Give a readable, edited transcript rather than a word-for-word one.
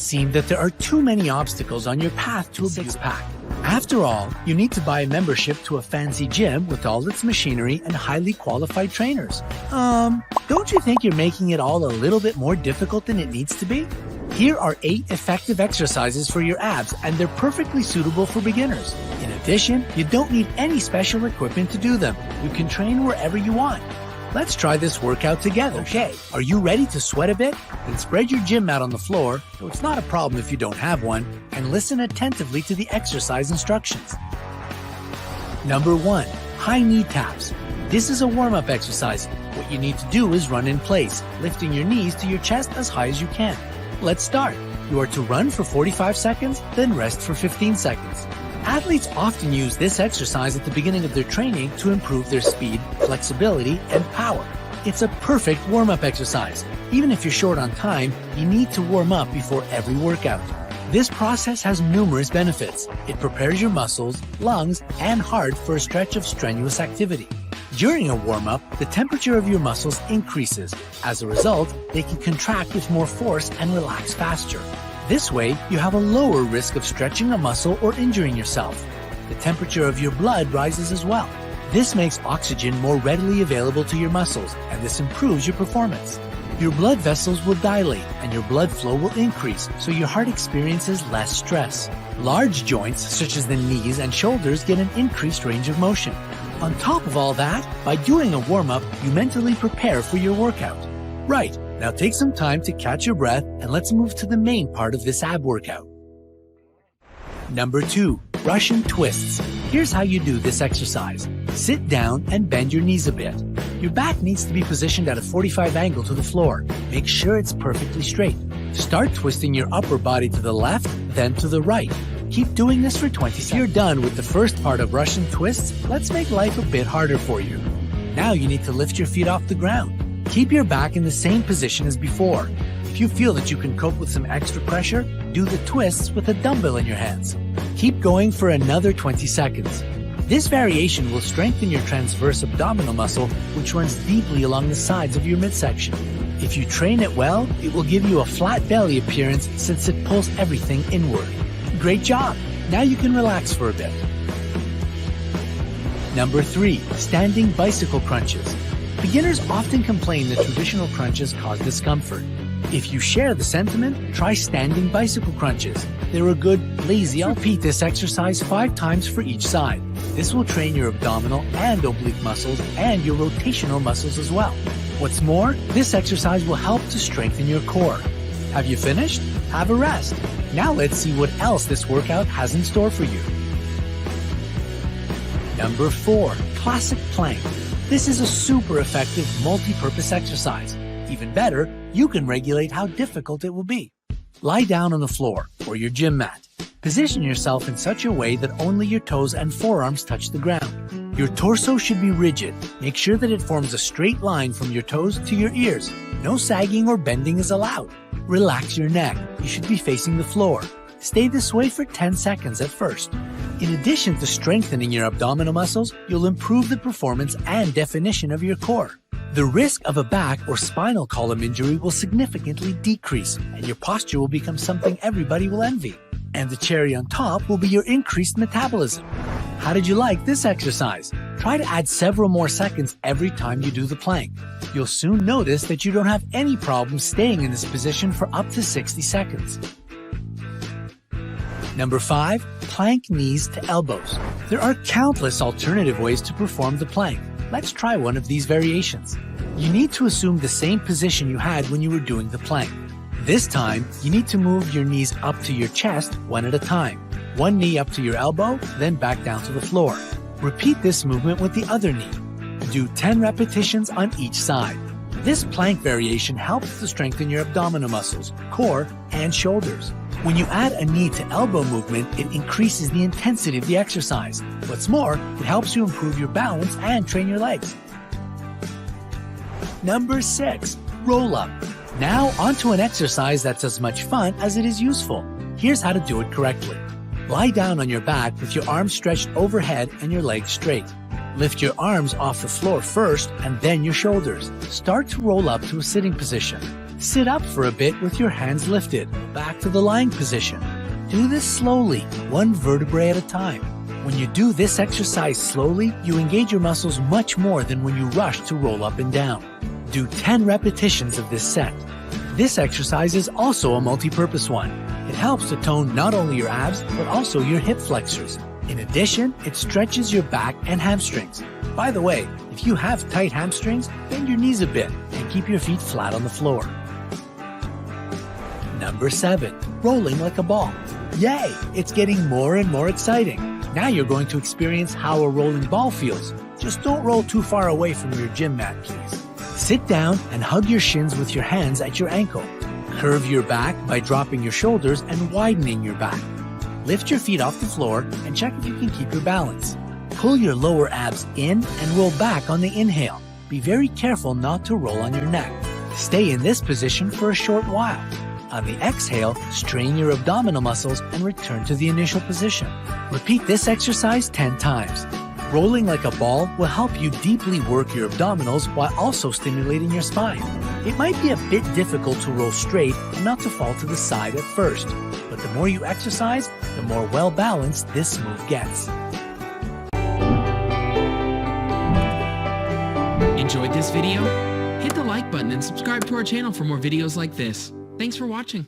seem that there are too many obstacles on your path to a six-pack. After all, you need to buy a membership to a fancy gym with all its machinery and highly qualified trainers. Don't you think you're making it all a little bit more difficult than it needs to be? Here are 8 effective exercises for your abs, and they're perfectly suitable for beginners. In addition, you don't need any special equipment to do them. You can train wherever you want. Let's try this workout together. Okay, are you ready to sweat a bit? Then spread your gym mat on the floor, though it's not a problem if you don't have one, and listen attentively to the exercise instructions. Number 1, high knee taps. This is a warm-up exercise. What you need to do is run in place, lifting your knees to your chest as high as you can. Let's start. You are to run for 45 seconds, then rest for 15 seconds. Athletes often use this exercise at the beginning of their training to improve their speed, flexibility, and power. It's a perfect warm-up exercise. Even if you're short on time, you need to warm up before every workout. This process has numerous benefits. It prepares your muscles, lungs, and heart for a stretch of strenuous activity. During a warm-up, the temperature of your muscles increases. As a result, they can contract with more force and relax faster. This way, you have a lower risk of stretching a muscle or injuring yourself. The temperature of your blood rises as well. This makes oxygen more readily available to your muscles, and this improves your performance. Your blood vessels will dilate, and your blood flow will increase, so your heart experiences less stress. Large joints, such as the knees and shoulders, get an increased range of motion. On top of all that, by doing a warm-up, you mentally prepare for your workout. Right. Now take some time to catch your breath, and let's move to the main part of this ab workout. Number 2, Russian twists. Here's how you do this exercise. Sit down and bend your knees a bit. Your back needs to be positioned at a 45 angle to the floor. Make sure it's perfectly straight. Start twisting your upper body to the left, then to the right. Keep doing this for 20 seconds. If you're done with the first part of Russian twists, let's make life a bit harder for you. Now you need to lift your feet off the ground. Keep your back in the same position as before. If you feel that you can cope with some extra pressure, do the twists with a dumbbell in your hands. Keep going for another 20 seconds. This variation will strengthen your transverse abdominal muscle, which runs deeply along the sides of your midsection. If you train it well, it will give you a flat belly appearance since it pulls everything inward. Great job! Now you can relax for a bit. Number 3, standing bicycle crunches. Beginners often complain that traditional crunches cause discomfort. If you share the sentiment, try standing bicycle crunches. They're a good, lazy. Repeat this exercise 5 times for each side. This will train your abdominal and oblique muscles and your rotational muscles as well. What's more, this exercise will help to strengthen your core. Have you finished? Have a rest. Now let's see what else this workout has in store for you. Number 4, classic plank. This is a super effective multi-purpose exercise. Even better, you can regulate how difficult it will be. Lie down on the floor or your gym mat. Position yourself in such a way that only your toes and forearms touch the ground. Your torso should be rigid. Make sure that it forms a straight line from your toes to your ears. No sagging or bending is allowed. Relax your neck. You should be facing the floor. Stay this way for 10 seconds at first. In addition to strengthening your abdominal muscles, you'll improve the performance and definition of your core. The risk of a back or spinal column injury will significantly decrease, and your posture will become something everybody will envy. And the cherry on top will be your increased metabolism. How did you like this exercise? Try to add several more seconds every time you do the plank. You'll soon notice that you don't have any problem staying in this position for up to 60 seconds. Number 5, plank knees to elbows. There are countless alternative ways to perform the plank. Let's try one of these variations. You need to assume the same position you had when you were doing the plank. This time, you need to move your knees up to your chest one at a time. One knee up to your elbow, then back down to the floor. Repeat this movement with the other knee. Do 10 repetitions on each side. This plank variation helps to strengthen your abdominal muscles, core, and shoulders. When you add a knee to elbow movement, it increases the intensity of the exercise. What's more, it helps you improve your balance and train your legs. Number 6, roll up. Now onto an exercise that's as much fun as it is useful. Here's how to do it correctly. Lie down on your back with your arms stretched overhead and your legs straight. Lift your arms off the floor first and then your shoulders. Start to roll up to a sitting position. Sit up for a bit with your hands lifted, back to the lying position. Do this slowly, one vertebrae at a time. When you do this exercise slowly, you engage your muscles much more than when you rush to roll up and down. Do 10 repetitions of this set. This exercise is also a multi-purpose one. It helps to tone not only your abs, but also your hip flexors. In addition, it stretches your back and hamstrings. By the way, if you have tight hamstrings, bend your knees a bit and keep your feet flat on the floor. Number 7, rolling like a ball. Yay! It's getting more and more exciting. Now you're going to experience how a rolling ball feels. Just don't roll too far away from your gym mat, please. Sit down and hug your shins with your hands at your ankle. Curve your back by dropping your shoulders and widening your back. Lift your feet off the floor and check if you can keep your balance. Pull your lower abs in and roll back on the inhale. Be very careful not to roll on your neck. Stay in this position for a short while. On the exhale, strain your abdominal muscles and return to the initial position. Repeat this exercise 10 times. Rolling like a ball will help you deeply work your abdominals while also stimulating your spine. It might be a bit difficult to roll straight and not to fall to the side at first, but the more you exercise, the more well-balanced this move gets. Enjoyed this video? Hit the like button and subscribe to our channel for more videos like this. Thanks for watching.